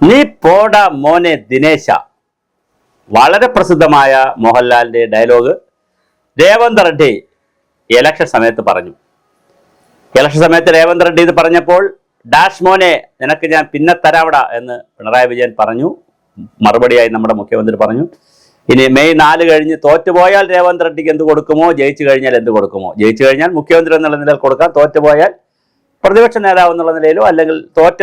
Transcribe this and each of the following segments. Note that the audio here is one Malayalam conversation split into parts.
നീ പോടാ മോനെ ദിനേശ. വളരെ പ്രസിദ്ധമായ മോഹൻലാലിന്റെ ഡയലോഗ് രേവന്ത് റെഡ്ഡി ഇലക്ഷൻ സമയത്ത് പറഞ്ഞു. ഇലക്ഷൻ സമയത്ത് രേവന്ത് റെഡ്ഡി ഇത് പറഞ്ഞപ്പോൾ ഡാഷ് മോനെ നിനക്ക് ഞാൻ പിന്നെ തരാവിട എന്ന് പിണറായി വിജയൻ പറഞ്ഞു. മറുപടിയായി നമ്മുടെ മുഖ്യമന്ത്രി പറഞ്ഞു, ഇനി മെയ് 4 കഴിഞ്ഞ് തോറ്റുപോയാൽ രേവന്ത് റെഡ്ഡിക്ക് എന്ത് കൊടുക്കുമോ, ജയിച്ചു കഴിഞ്ഞാൽ എന്ത് കൊടുക്കുമോ. ജയിച്ചു കഴിഞ്ഞാൽ മുഖ്യമന്ത്രി എന്നുള്ള നിലയിൽ കൊടുക്കാം, തോറ്റുപോയാൽ പ്രതിപക്ഷ നേതാവ് എന്നുള്ള നിലയിലോ അല്ലെങ്കിൽ തോറ്റ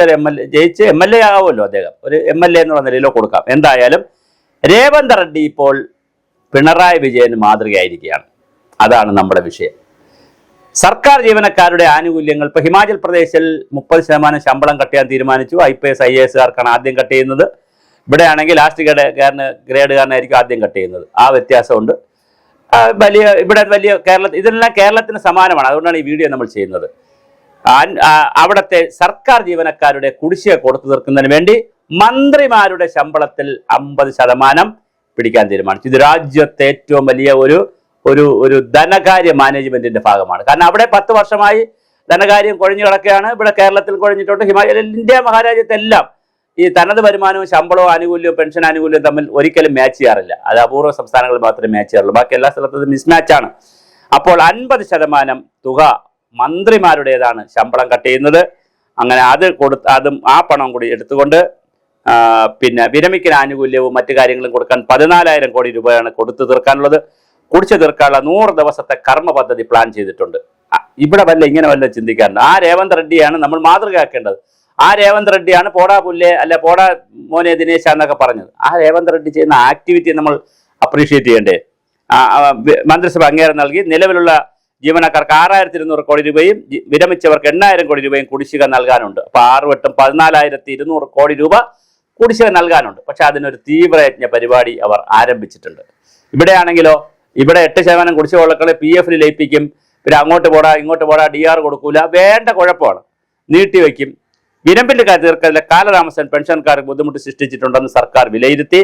ജയിച്ച് MLA ആവുമല്ലോ അദ്ദേഹം, ഒരു MLA എന്നുള്ള നിലയിലോ കൊടുക്കാം. എന്തായാലും രേവന്ത് റെഡ്ഡി ഇപ്പോൾ പിണറായി വിജയന് മാതൃകയായിരിക്കുകയാണ്. അതാണ് നമ്മുടെ വിഷയം. സർക്കാർ ജീവനക്കാരുടെ ആനുകൂല്യങ്ങൾ ഇപ്പോൾ ഹിമാചൽ പ്രദേശിൽ 30% ശമ്പളം കട്ട് ചെയ്യാൻ തീരുമാനിച്ചു. IPS IAS ആദ്യം കട്ട് ചെയ്യുന്നത്. ഇവിടെയാണെങ്കിൽ ലാസ്റ്റ് ഗ്രേഡുകാരനായിരിക്കും ആദ്യം കട്ട് ചെയ്യുന്നത്. ആ വ്യത്യാസമുണ്ട്. ഇവിടെ വലിയ ഇതെല്ലാം കേരളത്തിന് സമാനമാണ്. അതുകൊണ്ടാണ് ഈ വീഡിയോ നമ്മൾ ചെയ്യുന്നത്. അവിടുത്തെ സർക്കാർ ജീവനക്കാരുടെ കുടിശ്ശിക കൊടുത്തു തീർക്കുന്നതിന് വേണ്ടി മന്ത്രിമാരുടെ ശമ്പളത്തിൽ 50% പിടിക്കാൻ തീരുമാനിച്ചു. ഇത് രാജ്യത്തെ ഏറ്റവും വലിയ ഒരു ധനകാര്യ മാനേജ്മെന്റിന്റെ ഭാഗമാണ്. കാരണം അവിടെ 10 വർഷമായി ധനകാര്യം കൊഴിഞ്ഞു കിടക്കുകയാണ്. ഇവിടെ കേരളത്തിൽ കൊഴിഞ്ഞിട്ടുണ്ട്. ഇന്ത്യ മഹാരാജ്യത്തെല്ലാം ഈ തനത് വരുമാനവും ശമ്പളവും ആനുകൂല്യവും പെൻഷൻ ആനുകൂല്യവും തമ്മിൽ ഒരിക്കലും മാച്ച് ചെയ്യാറില്ല. അത് അപൂർവ സംസ്ഥാനങ്ങളിൽ മാത്രമേ മാച്ച് ചെയ്യാറുള്ളൂ. ബാക്കി എല്ലാ സ്ഥലത്തും മിസ്മാച്ചാണ്. അപ്പോൾ 50% തുക മന്ത്രിമാരുടേതാണ് ശമ്പളം കട്ട് ചെയ്യുന്നത്. അങ്ങനെ അതും ആ പണം കൂടി എടുത്തുകൊണ്ട് പിന്നെ വിരമിക്കൽ ആനുകൂല്യവും മറ്റു കാര്യങ്ങളും കൊടുക്കാൻ 14,000 കോടി രൂപയാണ് കൊടുത്തു തീർക്കാനുള്ളത്. കുടിച്ചു തീർക്കാനുള്ള 100 ദിവസത്തെ കർമ്മ പദ്ധതി പ്ലാൻ ചെയ്തിട്ടുണ്ട്. ഇവിടെ ഇങ്ങനെ വല്ല ചിന്തിക്കാറുണ്ട്. ആ രേവന്ത് റെഡ്ഡിയാണ് നമ്മൾ മാതൃകയാക്കേണ്ടത്. ആ രേവന്ത് റെഡ്ഡിയാണ് പോടാ പുല്ലേ അല്ല പോടാ മോനെ ദിനേശ എന്നൊക്കെ പറഞ്ഞത്. ആ രേവന്ത് റെഡ്ഡി ചെയ്യുന്ന ആക്ടിവിറ്റി നമ്മൾ അപ്രീഷിയേറ്റ് ചെയ്യേണ്ടേ. മന്ത്രിസഭ അംഗീകാരം നൽകി നിലവിലുള്ള ജീവനക്കാർക്ക് 6,200 കോടി രൂപയും വിരമിച്ചവർക്ക് 8,000 കോടി രൂപയും കുടിശ്ശിക നൽകാനുണ്ട്. അപ്പൊ 6 വട്ടം 14,200 കോടി രൂപ കുടിശ്ശിക നൽകാനുണ്ട്. പക്ഷെ അതിനൊരു തീവ്രയജ്ഞ പരിപാടി അവർ ആരംഭിച്ചിട്ടുണ്ട്. ഇവിടെയാണെങ്കിലോ ഇവിടെ 8% കുടിശ്ശിക ഉള്ളക്കളെ PF ലയിപ്പിക്കും. പിന്നെ അങ്ങോട്ട് പോടാ ഇങ്ങോട്ട് പോടാ DR കൊടുക്കൂല. വേണ്ട കുഴപ്പമാണ്, നീട്ടിവെക്കും. വിരമ്പിന്റെ തീർക്കലിലെ കാലതാമസം പെൻഷൻകാർക്ക് ബുദ്ധിമുട്ട് സൃഷ്ടിച്ചിട്ടുണ്ടെന്ന് സർക്കാർ വിലയിരുത്തി.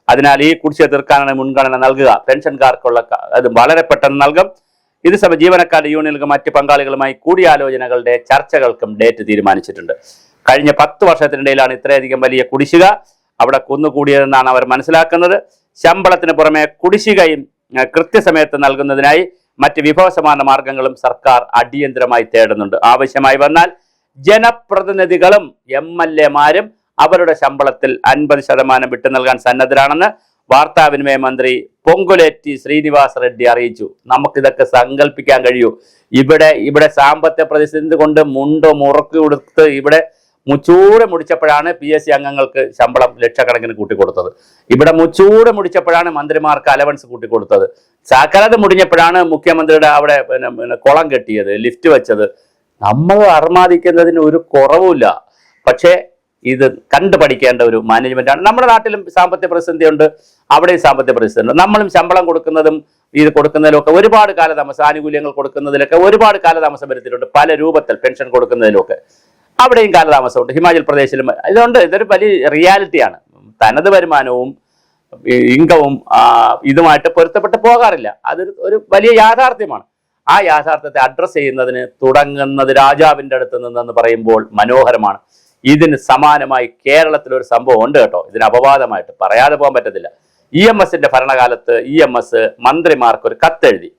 അതിനാൽ ഈ കുടിശ്ശിക തീർക്കാനാണ് മുൻഗണന നൽകുക. പെൻഷൻകാർക്കുള്ള അത് വളരെ പെട്ടെന്ന് നൽകും. ഇത് ജീവനക്കാരുടെ യൂണിയനുകൾക്ക് മറ്റ് പങ്കാളികളുമായി കൂടിയാലോചനകളുടെ ചർച്ചകൾക്കും ഡേറ്റ് തീരുമാനിച്ചിട്ടുണ്ട്. കഴിഞ്ഞ 10 വർഷത്തിനിടയിലാണ് ഇത്രയധികം വലിയ കുടിശ്ശിക അവിടെ കുന്നുകൂടിയതെന്നാണ് അവർ മനസ്സിലാക്കുന്നത്. ശമ്പളത്തിന് പുറമെ കുടിശ്ശികയും കൃത്യസമയത്ത് നൽകുന്നതിനായി മറ്റ് വിഭവസമാന മാർഗങ്ങളും സർക്കാർ അടിയന്തരമായി തേടുന്നുണ്ട്. ആവശ്യമായി വന്നാൽ ജനപ്രതിനിധികളും MLA മാരും അവരുടെ ശമ്പളത്തിൽ 50% വിട്ടു നൽകാൻ സന്നദ്ധരാണെന്ന് വാർത്താവിനിമയ മന്ത്രി പൊങ്കുലേറ്റി ശ്രീനിവാസ് റെഡ്ഡി അറിയിച്ചു. നമുക്കിതൊക്കെ സങ്കല്പിക്കാൻ കഴിയൂ. ഇവിടെ സാമ്പത്തിക പ്രതിസന്ധി കൊണ്ട് മുണ്ടോ മുറക്കി കൊടുത്ത് ഇവിടെ മുച്ചൂടെ മുടിച്ചപ്പോഴാണ് PSC അംഗങ്ങൾക്ക് ശമ്പളം ലക്ഷക്കണക്കിന് കൂട്ടിക്കൊടുത്തത്. ഇവിടെ മുച്ചൂടെ മുടിച്ചപ്പോഴാണ് മന്ത്രിമാർക്ക് അലവൻസ് കൂട്ടിക്കൊടുത്തത്. സകലത് മുടിഞ്ഞപ്പോഴാണ് മുഖ്യമന്ത്രിയുടെ അവിടെ കുളം കെട്ടിയത്, ലിഫ്റ്റ് വെച്ചത്. നമ്മൾ അർമാദിക്കുന്നതിന് ഒരു കുറവുമില്ല. പക്ഷേ ഇത് കണ്ടുപഠിക്കേണ്ട ഒരു മാനേജ്മെന്റാണ്. നമ്മുടെ നാട്ടിലും സാമ്പത്തിക പ്രതിസന്ധിയുണ്ട്, അവിടെയും സാമ്പത്തിക പ്രതിസന്ധി. നമ്മളും ശമ്പളം കൊടുക്കുന്നതും ഇത് കൊടുക്കുന്നതിലൊക്കെ ഒരുപാട് കാലതാമസം, ആനുകൂല്യങ്ങൾ കൊടുക്കുന്നതിലൊക്കെ ഒരുപാട് കാലതാമസം വരുത്തിയിട്ടുണ്ട്. പല രൂപത്തിൽ പെൻഷൻ കൊടുക്കുന്നതിലൊക്കെ അവിടെയും കാലതാമസമുണ്ട്. ഹിമാചൽ പ്രദേശിലും ഇതുകൊണ്ട്. ഇതൊരു വലിയ റിയാലിറ്റിയാണ്. തനത് വരുമാനവും ഇൻകവും ഇതുമായിട്ട് പൊരുത്തപ്പെട്ട് പോകാറില്ല. ഒരു വലിയ യാഥാർത്ഥ്യമാണ്. ആ യാഥാർത്ഥ്യത്തെ അഡ്രസ്സ് ചെയ്യുന്നതിന് തുടങ്ങുന്നത് രാജാവിൻ്റെ അടുത്ത് നിന്നെന്ന് പറയുമ്പോൾ മനോഹരമാണ്. ഇതിന് സമാനമായി കേരളത്തിലൊരു സംഭവം ഉണ്ട് കേട്ടോ. ഇതിന് അപവാദമായിട്ട് പറയാതെ പോകാൻ പറ്റത്തില്ല. EMSന്റെ ഭരണകാലത്ത് EMS മന്ത്രിമാർക്ക് ഒരു കത്തെഴുതി.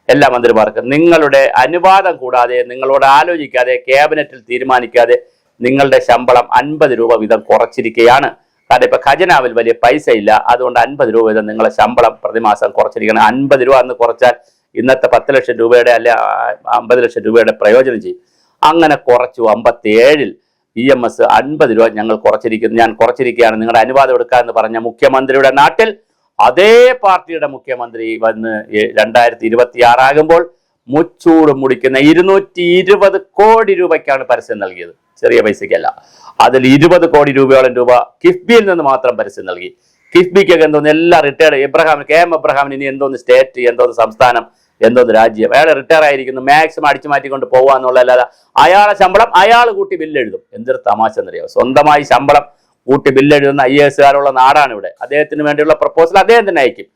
എല്ലാ മന്ത്രിമാർക്കും നിങ്ങളുടെ അനുവാദം കൂടാതെ, നിങ്ങളോട് ആലോചിക്കാതെ, ക്യാബിനറ്റിൽ തീരുമാനിക്കാതെ നിങ്ങളുടെ ശമ്പളം 50 രൂപ വീതം കുറച്ചിരിക്കുകയാണ്. കാരണം ഇപ്പൊ ഖജനാവിൽ വലിയ പൈസ ഇല്ല. അതുകൊണ്ട് 50 രൂപ വീതം നിങ്ങളെ ശമ്പളം പ്രതിമാസം കുറച്ചിരിക്കണം. 50 രൂപ അന്ന് കുറച്ചാൽ ഇന്നത്തെ 10 ലക്ഷം രൂപയുടെ അല്ലെ 50 ലക്ഷം രൂപയുടെ പ്രയോജനം ചെയ്യും. അങ്ങനെ കുറച്ചു. 57-ൽ EMS 50 രൂപ ഞാൻ കുറച്ചിരിക്കുകയാണ്, നിങ്ങളുടെ അനുവാദം എടുക്കാമെന്ന് പറഞ്ഞ മുഖ്യമന്ത്രിയുടെ നാട്ടിൽ അതേ പാർട്ടിയുടെ മുഖ്യമന്ത്രി വന്ന് 2026 ആകുമ്പോൾ മുച്ചൂട് മുടിക്കുന്ന 220 കോടി രൂപയ്ക്കാണ് പരസ്യം നൽകിയത്. ചെറിയ പൈസയ്ക്കല്ല. അതിൽ 20 കോടി രൂപയോളം രൂപ കിഫ്ബിയിൽ നിന്ന് മാത്രം പരസ്യം നൽകി. കിഫ്ബിക്കൊക്കെ എന്തോന്ന് എല്ലാം റിട്ടയർഡ്. KM എബ്രഹാമിന് ഇനി എന്തോന്ന് സ്റ്റേറ്റ്, എന്തോന്ന് സംസ്ഥാനം, എന്തോന്ന് രാജ്യം. അയാൾ റിട്ടയർ ആയിരിക്കുന്നു. മാക്സിമം അടിച്ചു മാറ്റിക്കൊണ്ട് പോകാന്നുള്ളതല്ലാതെ അയാളെ ശമ്പളം അയാൾ കൂട്ടി ബില്ലെഴുതും. എന്തൊരു തമാശ എന്നറിയാം. സ്വന്തമായി ശമ്പളം കൂട്ടി ബില്ലെഴുതുന്ന IAS നാടാണ് ഇവിടെ. അദ്ദേഹത്തിന് വേണ്ടിയുള്ള പ്രപ്പോസൽ അദ്ദേഹം തന്നെ അയക്കും.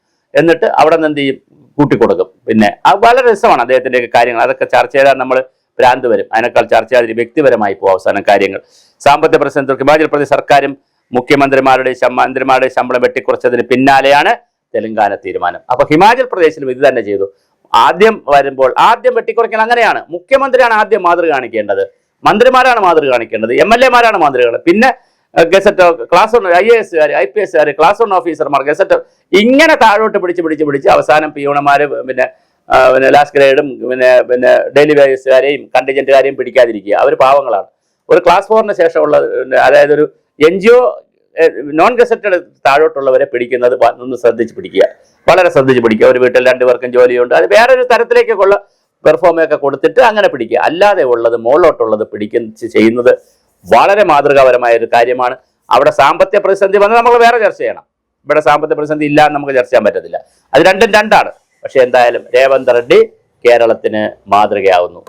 എന്നിട്ട് അവിടെ നിന്ന് എന്ത് ചെയ്യും, കൂട്ടിക്കൊടുക്കും. പിന്നെ അത് വളരെ രസമാണ് അദ്ദേഹത്തിൻ്റെയൊക്കെ കാര്യങ്ങൾ. അതൊക്കെ ചർച്ച ചെയ്താൽ നമ്മൾ ഭ്രാന്ത് വരും. അതിനേക്കാൾ ചർച്ച ചെയ്യാതിരി വ്യക്തിപരമായി പോകും അവസാനം കാര്യങ്ങൾ. സാമ്പത്തിക പ്രതിസന്ധി ഹിമാചൽ പ്രദേശ് സർക്കാരും മുഖ്യമന്ത്രിമാരുടെയും മന്ത്രിമാരുടെയും ശമ്പളം വെട്ടിക്കുറച്ചതിന് പിന്നാലെയാണ് തെലങ്കാന തീരുമാനം. അപ്പൊ ഹിമാചൽ പ്രദേശിലും ഇത് തന്നെ ചെയ്തു. ആദ്യം വെട്ടിക്കുറയ്ക്കാൻ അങ്ങനെയാണ്. മുഖ്യമന്ത്രിയാണ് ആദ്യം മാതൃക കാണിക്കേണ്ടത്, മന്ത്രിമാരാണ് മാതൃക കാണിക്കേണ്ടത്, MLA-മാരാണ് മാതൃക കാണിക്കേണ്ടത്, പിന്നെ ഗസറ്റ് ക്ലാസ് 1 IAS-കാർ IPS-കാർ ക്ലാസ് 1 ഓഫീസർമാർ ഗസറ്റ് ഇങ്ങനെ താഴോട്ട് പിടിച്ച് അവസാനം പിയൂണന്മാര് പിന്നെ ലാസ്റ്റ് ഗ്രേഡും പിന്നെ ഡെയിലി വേജസുകാരെയും കണ്ടിജന്റുകാരെയും പിടിക്കാതിരിക്കുക. അവർ പാവങ്ങളാണ്. ഒരു ക്ലാസ് 4-ന് ശേഷമുള്ള അതായത് ഒരു NGO നോൺ ഗസറ്റഡ് താഴോട്ടുള്ളവരെ പിടിക്കുന്നത് ഒന്ന് ശ്രദ്ധിച്ച് പിടിക്കുക, വളരെ ശ്രദ്ധിച്ച് പിടിക്കുക. ഒരു വീട്ടിൽ 2 പേർക്കും ജോലിയുണ്ട്, അത് വേറൊരു തരത്തിലേക്കൊള്ള പെർഫോമൊക്കെ കൊടുത്തിട്ട് അങ്ങനെ പിടിക്കുക. അല്ലാതെ ഉള്ളത് മുകളിലോട്ടുള്ളത് ചെയ്യുന്നത് വളരെ മാതൃകാപരമായ ഒരു കാര്യമാണ്. അവിടെ സാമ്പത്തിക പ്രതിസന്ധി വന്നാൽ നമ്മൾ വേറെ ചർച്ച ചെയ്യണം. ഇവിടെ സാമ്പത്തിക പ്രതിസന്ധി ഇല്ല എന്ന് നമുക്ക് ചർച്ച ചെയ്യാൻ പറ്റത്തില്ല. അത് രണ്ടും രണ്ടാണ്. പക്ഷെ എന്തായാലും രേവന്ത് റെഡ്ഡി കേരളത്തിന് മാതൃകയാവുന്നു.